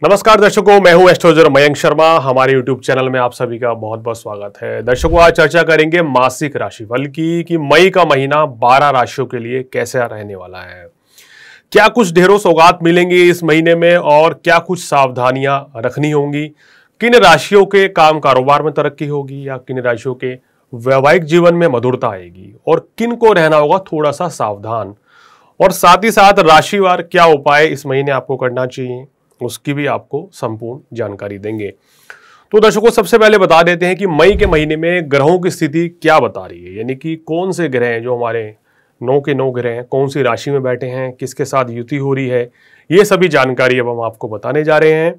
नमस्कार दर्शकों, मैं हूं एस्ट्रोलॉजर मयंक शर्मा। हमारे YouTube चैनल में आप सभी का बहुत बहुत स्वागत है। दर्शकों, आज चर्चा करेंगे मासिक राशिफल की कि मई का महीना 12 राशियों के लिए कैसा रहने वाला है। क्या कुछ ढेरों सौगात मिलेंगी इस महीने में और क्या कुछ सावधानियां रखनी होंगी। किन राशियों के काम कारोबार में तरक्की होगी या किन राशियों के वैवाहिक जीवन में मधुरता आएगी और किन को रहना होगा थोड़ा सा सावधान। और साथ ही साथ राशिवार क्या उपाय इस महीने आपको करना चाहिए, उसकी भी आपको संपूर्ण जानकारी देंगे। तो दर्शकों, सबसे पहले बता देते हैं कि मई के महीने में ग्रहों की स्थिति क्या बता रही है, यानी कि कौन से ग्रह हैं जो हमारे 9 के 9 ग्रह हैं, कौन सी राशि में बैठे हैं, किसके साथ युति हो रही है, ये सभी जानकारी अब हम आपको बताने जा रहे हैं।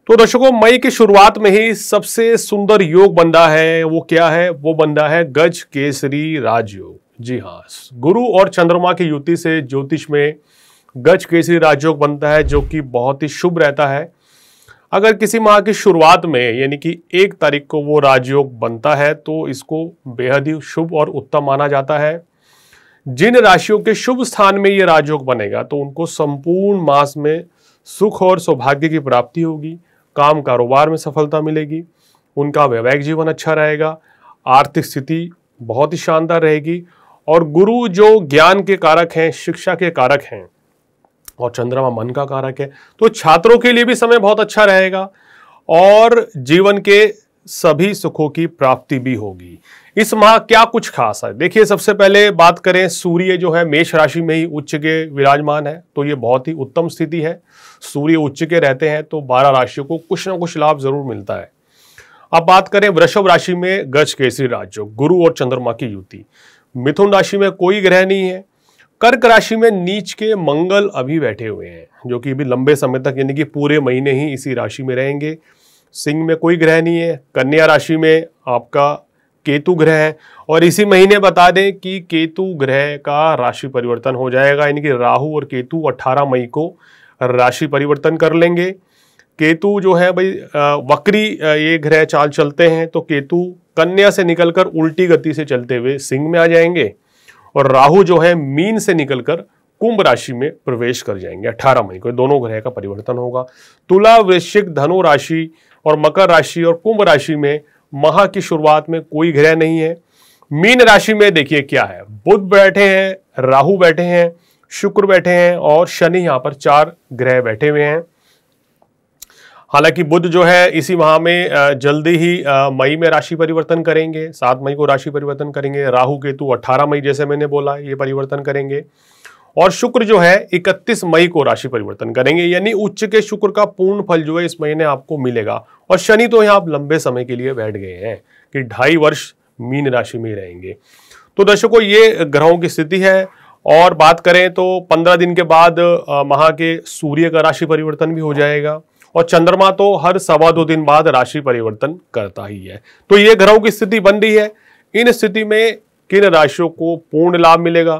तो दर्शकों, मई की शुरुआत में ही सबसे सुंदर योग बंधा है, वो क्या है? वो बंधा है गज केसरी राजयोग। जी हाँ, गुरु और चंद्रमा की युति से ज्योतिष में गज केसरी राजयोग बनता है, जो कि बहुत ही शुभ रहता है। अगर किसी माह की शुरुआत में यानी कि 1 तारीख को वो राजयोग बनता है तो इसको बेहद ही शुभ और उत्तम माना जाता है। जिन राशियों के शुभ स्थान में ये राजयोग बनेगा तो उनको संपूर्ण मास में सुख और सौभाग्य की प्राप्ति होगी, काम कारोबार में सफलता मिलेगी, उनका वैवाहिक जीवन अच्छा रहेगा, आर्थिक स्थिति बहुत ही शानदार रहेगी। और गुरु जो ज्ञान के कारक हैं, शिक्षा के कारक हैं, और चंद्रमा मन का कारक है, तो छात्रों के लिए भी समय बहुत अच्छा रहेगा और जीवन के सभी सुखों की प्राप्ति भी होगी। इस माह क्या कुछ खास है, देखिए। सबसे पहले बात करें, सूर्य जो है मेष राशि में ही उच्च के विराजमान है, तो ये बहुत ही उत्तम स्थिति है। सूर्य उच्च के रहते हैं तो 12 राशियों को कुछ ना कुछ लाभ जरूर मिलता है। अब बात करें वृषभ राशि में गज केसरी राजयोग, गुरु और चंद्रमा की युति। मिथुन राशि में कोई ग्रह नहीं है। कर्क राशि में नीच के मंगल अभी बैठे हुए हैं, जो कि अभी लंबे समय तक यानी कि पूरे महीने ही इसी राशि में रहेंगे। सिंह में कोई ग्रह नहीं है। कन्या राशि में आपका केतु ग्रह है और इसी महीने बता दें कि केतु ग्रह का राशि परिवर्तन हो जाएगा, यानी कि राहु और केतु 18 मई को राशि परिवर्तन कर लेंगे। केतु जो है भाई वक्री ये ग्रह चाल चलते हैं, तो केतु कन्या से निकलकर उल्टी गति से चलते हुए सिंह में आ जाएंगे और राहु जो है मीन से निकलकर कुंभ राशि में प्रवेश कर जाएंगे 18 मई को। दोनों ग्रह का परिवर्तन होगा। तुला, वृश्चिक, धनु राशि और मकर राशि और कुंभ राशि में माह की शुरुआत में कोई ग्रह नहीं है। मीन राशि में देखिए क्या है, बुध बैठे हैं, राहु बैठे हैं, शुक्र बैठे हैं और शनि यहाँ पर 4 ग्रह बैठे हुए हैं। हालांकि बुध जो है इसी माह में जल्दी ही मई में राशि परिवर्तन करेंगे, 7 मई को राशि परिवर्तन करेंगे। राहु केतु 18 मई जैसे मैंने बोला ये परिवर्तन करेंगे और शुक्र जो है 31 मई को राशि परिवर्तन करेंगे, यानी उच्च के शुक्र का पूर्ण फल जो है इस महीने आपको मिलेगा। और शनि तो यहाँ आप लंबे समय के लिए बैठ गए हैं कि 2.5 वर्ष मीन राशि में ही रहेंगे। तो दर्शकों, ये ग्रहों की स्थिति है। और बात करें तो 15 दिन के बाद माह के सूर्य का राशि परिवर्तन भी हो जाएगा और चंद्रमा तो हर 2.25 दिन बाद राशि परिवर्तन करता ही है। तो ये ग्रहों की स्थिति बन रही है। इन स्थिति में किन राशियों को पूर्ण लाभ मिलेगा,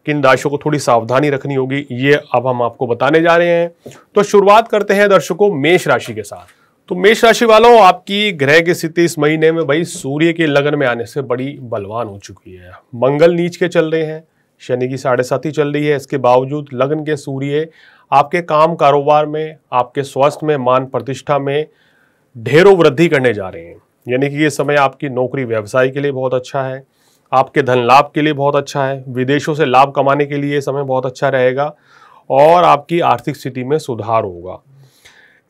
किन राशियों को थोड़ी सावधानी रखनी होगी, ये अब हम आपको बताने जा रहे हैं। तो शुरुआत करते हैं दर्शकों मेष राशि के साथ। तो मेष राशि वालों, आपकी ग्रह की स्थिति इस महीने में भाई सूर्य के लगन में आने से बड़ी बलवान हो चुकी है। मंगल नीच के चल रहे हैं, शनि की 7.5 चल रही है। इसके बावजूद लगन के सूर्य आपके काम कारोबार में, आपके स्वास्थ्य में, मान प्रतिष्ठा में ढेरों वृद्धि करने जा रहे हैं। यानी कि ये समय आपकी नौकरी व्यवसाय के लिए बहुत अच्छा है, आपके धन लाभ के लिए बहुत अच्छा है, विदेशों से लाभ कमाने के लिए ये समय बहुत अच्छा रहेगा और आपकी आर्थिक स्थिति में सुधार होगा।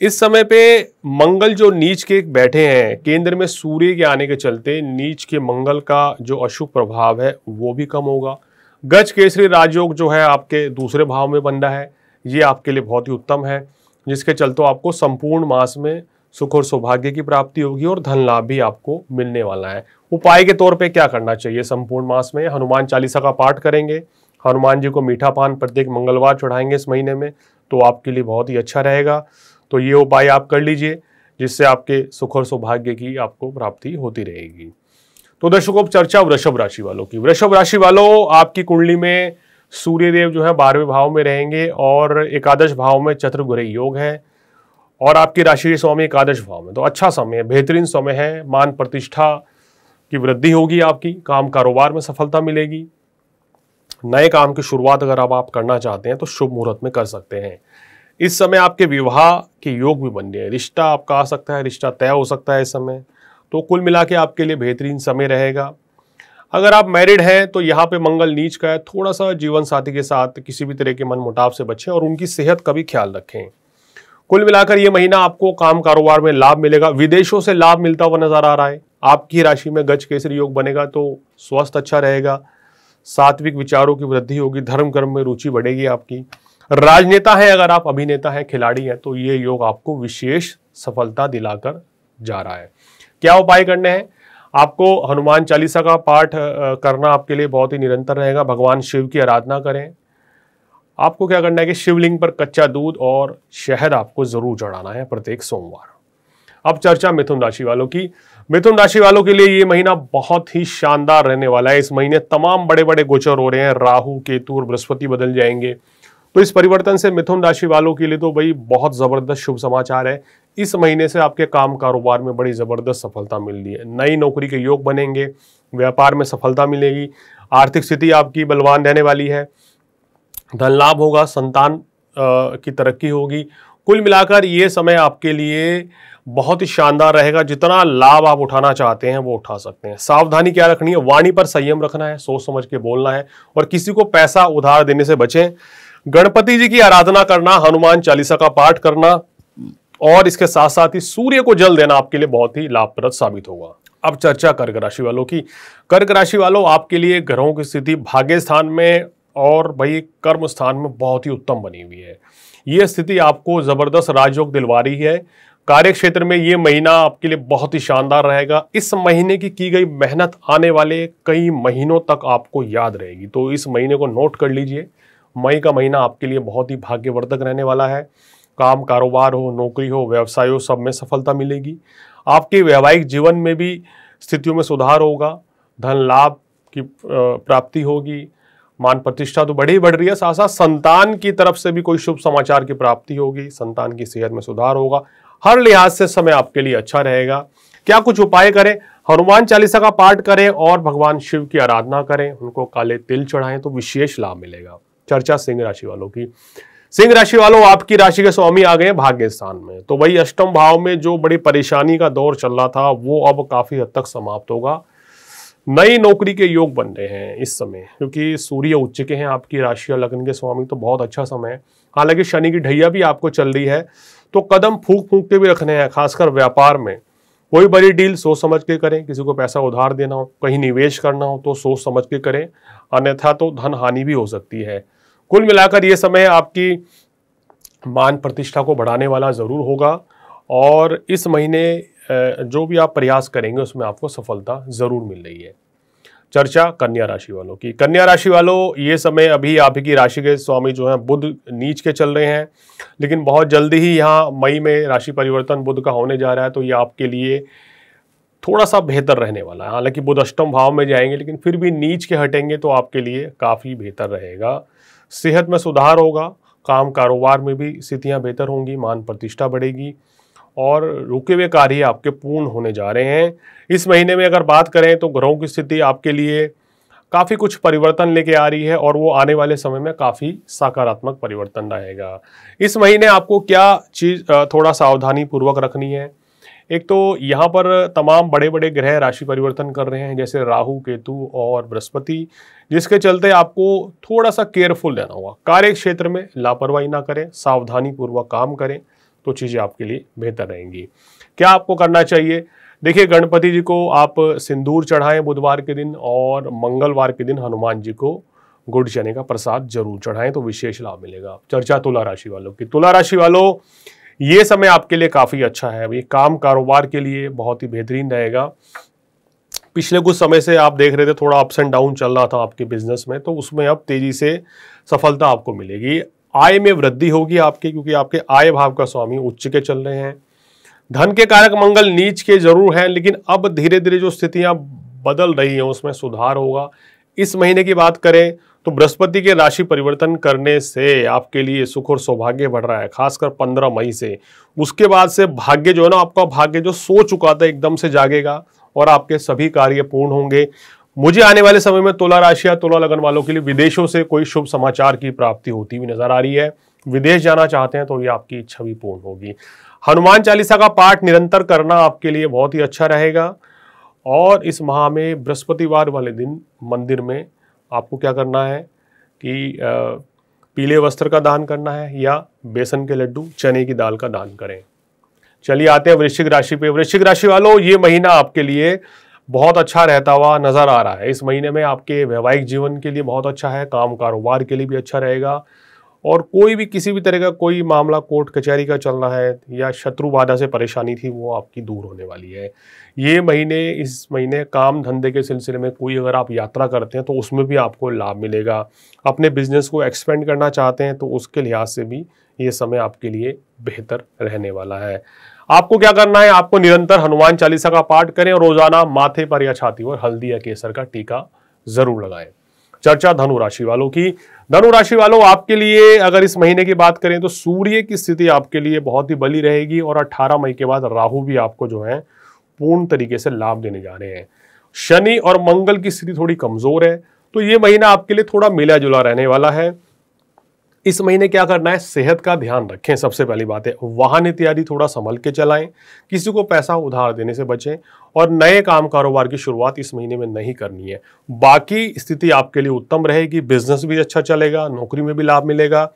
इस समय पे मंगल जो नीच के बैठे हैं, केंद्र में सूर्य के आने के चलते नीच के मंगल का जो अशुभ प्रभाव है वो भी कम होगा। गज केसरी राजयोग जो है आपके दूसरे भाव में बन रहा है, ये आपके लिए बहुत ही उत्तम है, जिसके चलते आपको संपूर्ण मास में सुख और सौभाग्य की प्राप्ति होगी और धन लाभ भी आपको मिलने वाला है। उपाय के तौर पे क्या करना चाहिए, संपूर्ण मास में हनुमान चालीसा का पाठ करेंगे, हनुमान जी को मीठा पान प्रत्येक मंगलवार चढ़ाएंगे इस महीने में, तो आपके लिए बहुत ही अच्छा रहेगा। तो ये उपाय आप कर लीजिए, जिससे आपके सुख और सौभाग्य की आपको प्राप्ति होती रहेगी। तो दर्शकों, अब चर्चा वृषभ राशि वालों की। वृषभ राशि वालों, आपकी कुंडली में सूर्यदेव जो है 12वें भाव में रहेंगे और एकादश भाव में चतुर्ग्रह योग है और आपकी राशि स्वामी एकादश भाव में, तो अच्छा समय है, बेहतरीन समय है। मान प्रतिष्ठा की वृद्धि होगी, आपकी काम कारोबार में सफलता मिलेगी। नए काम की शुरुआत अगर आप करना चाहते हैं तो शुभ मुहूर्त में कर सकते हैं। इस समय आपके विवाह के योग भी बन रहे हैं, रिश्ता आपका आ सकता है, रिश्ता तय हो सकता है इस समय। तो कुल मिला के आपके लिए बेहतरीन समय रहेगा। अगर आप मैरिड हैं तो यहाँ पे मंगल नीच का है, थोड़ा सा जीवन साथी के साथ किसी भी तरह के मनमुटाव से बचें और उनकी सेहत का भी ख्याल रखें। कुल मिलाकर ये महीना आपको काम कारोबार में लाभ मिलेगा, विदेशों से लाभ मिलता हुआ नजर आ रहा है। आपकी राशि में गज केसरी योग बनेगा तो स्वास्थ्य अच्छा रहेगा, सात्विक विचारों की वृद्धि होगी, धर्म कर्म में रुचि बढ़ेगी आपकी। राजनेता है, अगर आप अभिनेता हैं, खिलाड़ी हैं, तो ये योग आपको विशेष सफलता दिलाकर जा रहा है। क्या उपाय करने हैं? आपको हनुमान चालीसा का पाठ करना आपके लिए बहुत ही निरंतर रहेगा। भगवान शिव की आराधना करें। आपको क्या करना है कि शिवलिंग पर कच्चा दूध और शहद आपको जरूर चढ़ाना है प्रत्येक सोमवार। अब चर्चा मिथुन राशि वालों की। मिथुन राशि वालों के लिए ये महीना बहुत ही शानदार रहने वाला है। इस महीने तमाम बड़े बड़े गोचर हो रहे हैं, राहु केतु और बृहस्पति बदल जाएंगे। तो इस परिवर्तन से मिथुन राशि वालों के लिए तो भाई बहुत जबरदस्त शुभ समाचार है। इस महीने से आपके काम कारोबार में बड़ी जबरदस्त सफलता मिल रही है। नई नौकरी के योग बनेंगे, व्यापार में सफलता मिलेगी, आर्थिक स्थिति आपकी बलवान रहने वाली है, धन लाभ होगा, संतान की तरक्की होगी। कुल मिलाकर ये समय आपके लिए बहुत ही शानदार रहेगा। जितना लाभ आप उठाना चाहते हैं वो उठा सकते हैं। सावधानी क्या रखनी है? वाणी पर संयम रखना है, सोच समझ के बोलना है और किसी को पैसा उधार देने से बचें। गणपति जी की आराधना करना, हनुमान चालीसा का पाठ करना और इसके साथ साथ ही सूर्य को जल देना आपके लिए बहुत ही लाभप्रद साबित होगा। अब चर्चा कर्क राशि वालों की। कर्क राशि वालों, आपके लिए ग्रहों की स्थिति भाग्य स्थान में और भाई कर्म स्थान में बहुत ही उत्तम बनी हुई है। यह स्थिति आपको जबरदस्त राजयोग दिलवा रही है। कार्य क्षेत्र में ये महीना आपके लिए बहुत ही शानदार रहेगा। इस महीने की गई मेहनत आने वाले कई महीनों तक आपको याद रहेगी, तो इस महीने को नोट कर लीजिए। मई का महीना आपके लिए बहुत ही भाग्यवर्धक रहने वाला है। काम कारोबार हो, नौकरी हो, व्यवसाय हो, सब में सफलता मिलेगी। आपके वैवाहिक जीवन में भी स्थितियों में सुधार होगा, धन लाभ की प्राप्ति होगी, मान प्रतिष्ठा तो बढ़ी बढ़ रही है, साथ साथ संतान की तरफ से भी कोई शुभ समाचार की प्राप्ति होगी, संतान की सेहत में सुधार होगा। हर लिहाज से समय आपके लिए अच्छा रहेगा। क्या कुछ उपाय करें? हनुमान चालीसा का पाठ करें और भगवान शिव की आराधना करें, उनको काले तिल चढ़ाएं तो विशेष लाभ मिलेगा। चर्चा सिंह राशि वालों की। सिंह राशि वालों, आपकी राशि के स्वामी आ गए भाग्य स्थान में, तो वही अष्टम भाव में जो बड़ी परेशानी का दौर चल रहा था वो अब काफी हद तक समाप्त होगा। नई नौकरी के योग बन रहे हैं इस समय, क्योंकि सूर्य उच्च के हैं आपकी राशि और लग्न के स्वामी, तो बहुत अच्छा समय है। हालांकि शनि की ढैया भी आपको चल रही है, तो कदम फूंक फूंक के भी रखने हैं। खासकर व्यापार में कोई बड़ी डील सोच समझ के करें, किसी को पैसा उधार देना हो, कहीं निवेश करना हो तो सोच समझ के करें, अन्यथा तो धन हानि भी हो सकती है। कुल मिलाकर ये समय आपकी मान प्रतिष्ठा को बढ़ाने वाला जरूर होगा और इस महीने जो भी आप प्रयास करेंगे उसमें आपको सफलता जरूर मिल रही है। चर्चा कन्या राशि वालों की। कन्या राशि वालों, ये समय अभी आपकी राशि के स्वामी जो हैं बुध नीच के चल रहे हैं, लेकिन बहुत जल्दी ही यहाँ मई में राशि परिवर्तन बुध का होने जा रहा है, तो ये आपके लिए थोड़ा सा बेहतर रहने वाला है। हालांकि बुध अष्टम भाव में जाएंगे, लेकिन फिर भी नीच के हटेंगे तो आपके लिए काफ़ी बेहतर रहेगा। सेहत में सुधार होगा, काम कारोबार में भी स्थितियाँ बेहतर होंगी, मान प्रतिष्ठा बढ़ेगी और रुके हुए कार्य आपके पूर्ण होने जा रहे हैं। इस महीने में अगर बात करें तो ग्रहों की स्थिति आपके लिए काफ़ी कुछ परिवर्तन लेके आ रही है और वो आने वाले समय में काफ़ी सकारात्मक परिवर्तन रहेगा। इस महीने आपको क्या चीज़ थोड़ा सावधानी पूर्वक रखनी है? एक तो यहाँ पर तमाम बड़े बड़े ग्रह राशि परिवर्तन कर रहे हैं, जैसे राहु केतु और बृहस्पति, जिसके चलते आपको थोड़ा सा केयरफुल रहना होगा। कार्य क्षेत्र में लापरवाही ना करें, सावधानी पूर्वक काम करें तो चीज़ें आपके लिए बेहतर रहेंगी। क्या आपको करना चाहिए? देखिए, गणपति जी को आप सिंदूर चढ़ाएं बुधवार के दिन और मंगलवार के दिन हनुमान जी को गुड़ चने का प्रसाद जरूर चढ़ाएं तो विशेष लाभ मिलेगा। चर्चा तुला राशि वालों की। तुला राशि वालों, ये समय आपके लिए काफ़ी अच्छा है। अभी काम कारोबार के लिए बहुत ही बेहतरीन रहेगा। पिछले कुछ समय से आप देख रहे थे थोड़ा अप्स एंड डाउन चल रहा था आपके बिजनेस में, तो उसमें अब तेजी से सफलता आपको मिलेगी। आय में वृद्धि होगी आपके, क्योंकि आपके आय भाव का स्वामी उच्च के चल रहे हैं। धन के कारक मंगल नीच के जरूर हैं, लेकिन अब धीरे धीरे जो स्थितियां बदल रही हैं उसमें सुधार होगा। इस महीने की बात करें तो बृहस्पति के राशि परिवर्तन करने से आपके लिए सुख और सौभाग्य बढ़ रहा है, खासकर 15 मई से। उसके बाद से भाग्य जो है ना, आपका भाग्य जो सो चुका था एकदम से जागेगा और आपके सभी कार्य पूर्ण होंगे। मुझे आने वाले समय में तुला राशि या तुला लगन वालों के लिए विदेशों से कोई शुभ समाचार की प्राप्ति होती हुई नजर आ रही है। विदेश जाना चाहते हैं तो ये आपकी इच्छा भी पूर्ण होगी। हनुमान चालीसा का पाठ निरंतर करना आपके लिए बहुत ही अच्छा रहेगा। और इस माह में बृहस्पतिवार वाले दिन मंदिर में आपको क्या करना है कि पीले वस्त्र का दान करना है या बेसन के लड्डू, चने की दाल का दान करें। चलिए आते हैं वृश्चिक राशि पे। वृश्चिक राशि वालों, ये महीना आपके लिए बहुत अच्छा रहता हुआ नजर आ रहा है। इस महीने में आपके वैवाहिक जीवन के लिए बहुत अच्छा है, काम कारोबार के लिए भी अच्छा रहेगा। और कोई भी किसी भी तरह का कोई मामला कोर्ट कचहरी का चल रहा है या शत्रु बाधा से परेशानी थी, वो आपकी दूर होने वाली है। इस महीने काम धंधे के सिलसिले में कोई अगर आप यात्रा करते हैं तो उसमें भी आपको लाभ मिलेगा। अपने बिजनेस को एक्सपेंड करना चाहते हैं तो उसके लिहाज से भी ये समय आपके लिए बेहतर रहने वाला है। आपको क्या करना है, आपको निरंतर हनुमान चालीसा का पाठ करें और रोजाना माथे पर या छाती पर हल्दी या केसर का टीका जरूर लगाएं। चर्चा धनु राशि वालों की। धनु राशि वालों, आपके लिए अगर इस महीने की बात करें तो सूर्य की स्थिति आपके लिए बहुत ही बली रहेगी और 18 मई के बाद राहु भी आपको जो है पूर्ण तरीके से लाभ देने जा रहे हैं। शनि और मंगल की स्थिति थोड़ी कमजोर है, तो ये महीना आपके लिए थोड़ा मिला जुला रहने वाला है। इस महीने क्या करना है, सेहत का ध्यान रखें। सबसे पहली बात है, वाहन इत्यादि थोड़ा संभल के चलाएं, किसी को पैसा उधार देने से बचें और नए काम कारोबार की शुरुआत इस महीने में नहीं करनी है। बाकी स्थिति आपके लिए उत्तम रहेगी, बिजनेस भी अच्छा चलेगा, नौकरी में भी लाभ मिलेगा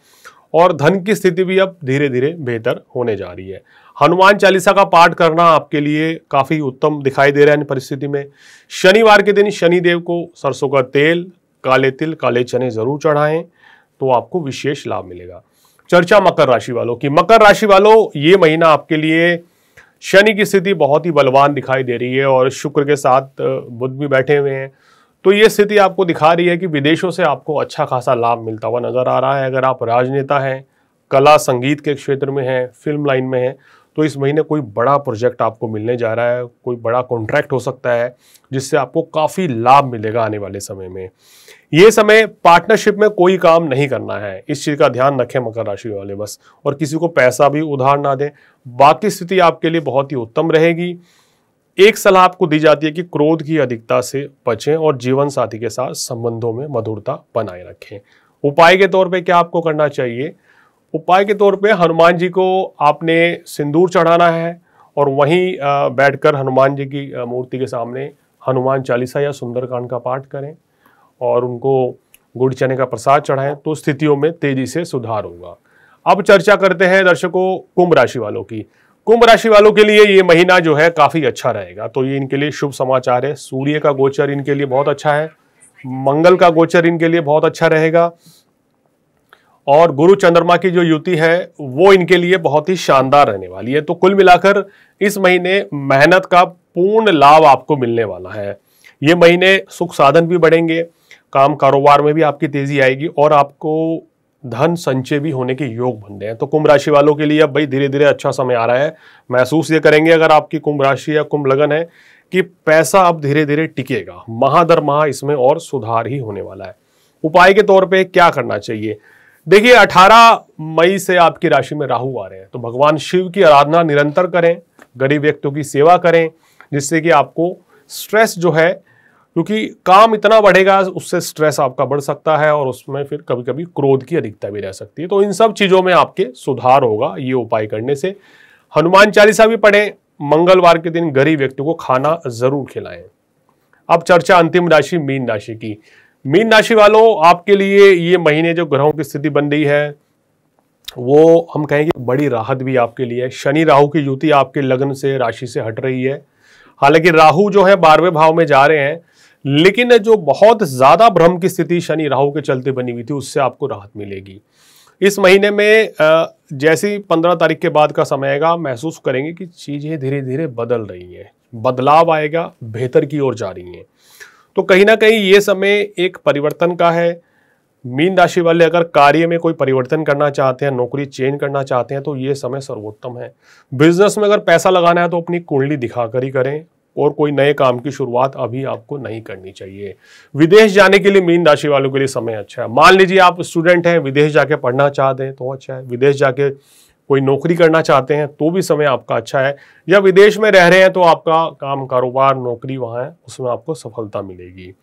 और धन की स्थिति भी अब धीरे धीरे बेहतर होने जा रही है। हनुमान चालीसा का पाठ करना आपके लिए काफी उत्तम दिखाई दे रहा है इन परिस्थिति में। शनिवार के दिन शनिदेव को सरसों का तेल, काले तिल, काले चने जरूर चढ़ाएं तो आपको विशेष लाभ मिलेगा। चर्चा मकर राशि वालों की। मकर राशि वालों, ये महीना आपके लिए शनि की स्थिति बहुत ही बलवान दिखाई दे रही है और शुक्र के साथ बुध भी बैठे हुए हैं, तो ये स्थिति आपको दिखा रही है कि विदेशों से आपको अच्छा खासा लाभ मिलता हुआ नजर आ रहा है। अगर आप राजनेता हैं, कला संगीत के क्षेत्र में हैं, फिल्म लाइन में हैं, तो इस महीने कोई बड़ा प्रोजेक्ट आपको मिलने जा रहा है, कोई बड़ा कॉन्ट्रैक्ट हो सकता है जिससे आपको काफी लाभ मिलेगा आने वाले समय में। ये समय पार्टनरशिप में कोई काम नहीं करना है, इस चीज का ध्यान रखें मकर राशि वाले बस। और किसी को पैसा भी उधार ना दें। बाकी स्थिति आपके लिए बहुत ही उत्तम रहेगी। एक सलाह आपको दी जाती है कि क्रोध की अधिकता से बचें और जीवन साथी के साथ संबंधों में मधुरता बनाए रखें। उपाय के तौर पे क्या आपको करना चाहिए, उपाय के तौर पे हनुमान जी को आपने सिंदूर चढ़ाना है और वहीं बैठकर हनुमान जी की मूर्ति के सामने हनुमान चालीसा या सुंदरकांड का पाठ करें और उनको गुड़ चने का प्रसाद चढ़ाएं तो स्थितियों में तेजी से सुधार होगा। अब चर्चा करते हैं दर्शकों कुंभ राशि वालों की। कुंभ राशि वालों के लिए ये महीना जो है काफी अच्छा रहेगा, तो ये इनके लिए शुभ समाचार है। सूर्य का गोचर इनके लिए बहुत अच्छा है, मंगल का गोचर इनके लिए बहुत अच्छा रहेगा और गुरु चंद्रमा की जो युति है वो इनके लिए बहुत ही शानदार रहने वाली है। तो कुल मिलाकर इस महीने मेहनत का पूर्ण लाभ आपको मिलने वाला है। ये महीने सुख साधन भी बढ़ेंगे, काम कारोबार में भी आपकी तेजी आएगी और आपको धन संचय भी होने के योग बन रहे हैं। तो कुंभ राशि वालों के लिए अब भाई धीरे धीरे अच्छा समय आ रहा है। महसूस ये करेंगे अगर आपकी कुंभ राशि या कुंभ लगन है कि पैसा अब धीरे धीरे टिकेगा, माह दर माह इसमें और सुधार ही होने वाला है। उपाय के तौर पे क्या करना चाहिए, देखिए 18 मई से आपकी राशि में राहु आ रहे हैं, तो भगवान शिव की आराधना निरंतर करें, गरीब व्यक्तियों की सेवा करें, जिससे कि आपको स्ट्रेस जो है, क्योंकि काम इतना बढ़ेगा उससे स्ट्रेस आपका बढ़ सकता है और उसमें फिर कभी कभी क्रोध की अधिकता भी रह सकती है। तो इन सब चीजों में आपके सुधार होगा ये उपाय करने से। हनुमान चालीसा भी पढ़ें, मंगलवार के दिन गरीब व्यक्तियों को खाना जरूर खिलाएं। अब चर्चा अंतिम राशि मीन राशि की। मीन राशि वालों, आपके लिए ये महीने जो ग्रहों की स्थिति बन रही है वो हम कहेंगे बड़ी राहत भी आपके लिए है। शनि राहु की युति आपके लग्न से राशि से हट रही है। हालांकि राहु जो है 12वें भाव में जा रहे हैं, लेकिन जो बहुत ज्यादा भ्रम की स्थिति शनि राहु के चलते बनी हुई थी उससे आपको राहत मिलेगी। इस महीने में जैसी 15 तारीख के बाद का समय आएगा, महसूस करेंगे कि चीजें धीरे धीरे बदल रही हैं, बदलाव आएगा, बेहतर की ओर जा रही हैं। तो कहीं ना कहीं ये समय एक परिवर्तन का है। मीन राशि वाले अगर कार्य में कोई परिवर्तन करना चाहते हैं, नौकरी चेंज करना चाहते हैं, तो ये समय सर्वोत्तम है। बिजनेस में अगर पैसा लगाना है तो अपनी कुंडली दिखाकर ही करें और कोई नए काम की शुरुआत अभी आपको नहीं करनी चाहिए। विदेश जाने के लिए मीन राशि वालों के लिए समय अच्छा है। मान लीजिए आप स्टूडेंट हैं, विदेश जाके पढ़ना चाहते हैं तो अच्छा है। विदेश जाके कोई नौकरी करना चाहते हैं तो भी समय आपका अच्छा है। या विदेश में रह रहे हैं तो आपका काम कारोबार नौकरी वहाँ है, उसमें आपको सफलता मिलेगी।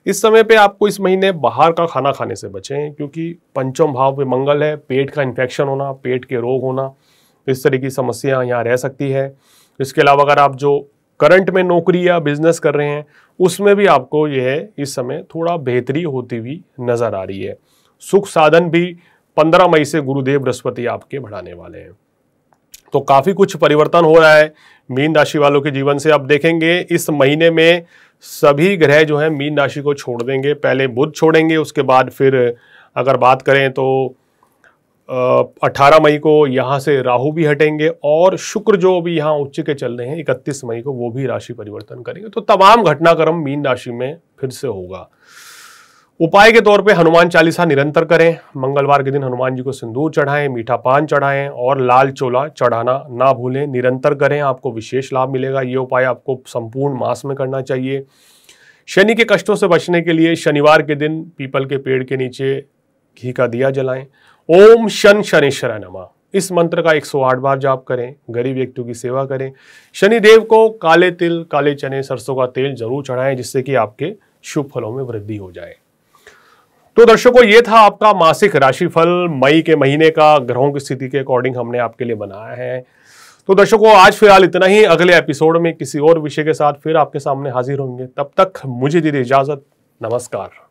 इस समय पे आपको इस महीने बाहर का खाना खाने से बचें, क्योंकि पंचम भाव पे मंगल है। पेट का इन्फेक्शन होना, पेट के रोग होना, इस तरह की समस्या यहाँ रह सकती है। इसके अलावा अगर आप जो करंट में नौकरी या बिजनेस कर रहे हैं उसमें भी आपको यह इस समय थोड़ा बेहतरी होती हुई नजर आ रही है। सुख साधन भी 15 मई से गुरुदेव बृहस्पति आपके बढ़ाने वाले हैं, तो काफी कुछ परिवर्तन हो रहा है मीन राशि वालों के जीवन से। अब देखेंगे इस महीने में सभी ग्रह जो है मीन राशि को छोड़ देंगे। पहले बुध छोड़ेंगे, उसके बाद फिर अगर बात करें तो 18 मई को यहाँ से राहु भी हटेंगे, और शुक्र जो भी यहाँ उच्च के चल रहे हैं 31 मई को वो भी राशि परिवर्तन करेंगे। तो तमाम घटनाक्रम मीन राशि में फिर से होगा। उपाय के तौर पे हनुमान चालीसा निरंतर करें। मंगलवार के दिन हनुमान जी को सिंदूर चढ़ाएं, मीठा पान चढ़ाएं और लाल चोला चढ़ाना ना भूलें। निरंतर करें, आपको विशेष लाभ मिलेगा। ये उपाय आपको संपूर्ण मास में करना चाहिए। शनि के कष्टों से बचने के लिए शनिवार के दिन पीपल के पेड़ के नीचे घी का दिया जलाएं। ओम शन शनेश्वराय नमः इस मंत्र का 108 बार जाप करें। गरीब व्यक्तियों की सेवा करें। शनिदेव को काले तिल, काले चने, सरसों का तेल जरूर चढ़ाएं, जिससे कि आपके शुभ फलों में वृद्धि हो जाए। तो दर्शकों, ये था आपका मासिक राशिफल मई के महीने का। ग्रहों की स्थिति के अकॉर्डिंग हमने आपके लिए बनाया है। तो दर्शकों, आज फिलहाल इतना ही। अगले एपिसोड में किसी और विषय के साथ फिर आपके सामने हाजिर होंगे। तब तक मुझे दीजिए इजाजत। नमस्कार।